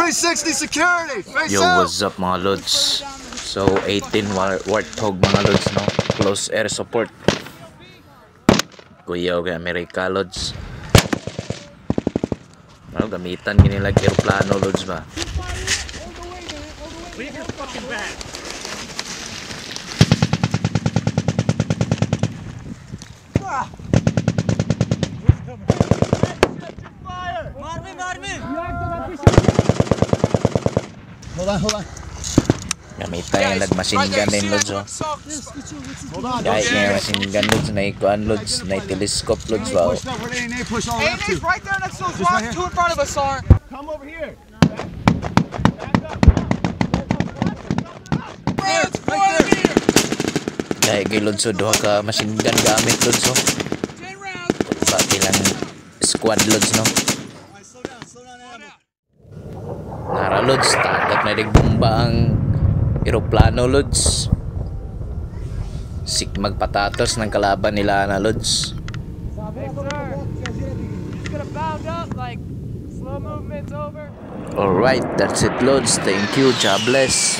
360 security. Face Yo, out. what's up mga lods? So 18 Warthog mga lods, no? Close air support. Kuya o kay America lods. Ano gamitan ginilag aeroplano lods ba? Hold on. Gamitan yung lag machine gun din lods, oh. Kahit nga machine gun lods, na ikuan lods, na telescope lods ba, oh. Push all up to. right there next to those rocks, two in front of us, Sar. Come over here. Kahit kay lods, oh, duha ka machine gun gamit lods, oh. Pati lang squad lods, no? Nara lods, tagak na rin bomba ang aeroplano lods. Sik magpatatos ng kalaban nila na lods. Alright, that's it lods. Thank you, God bless.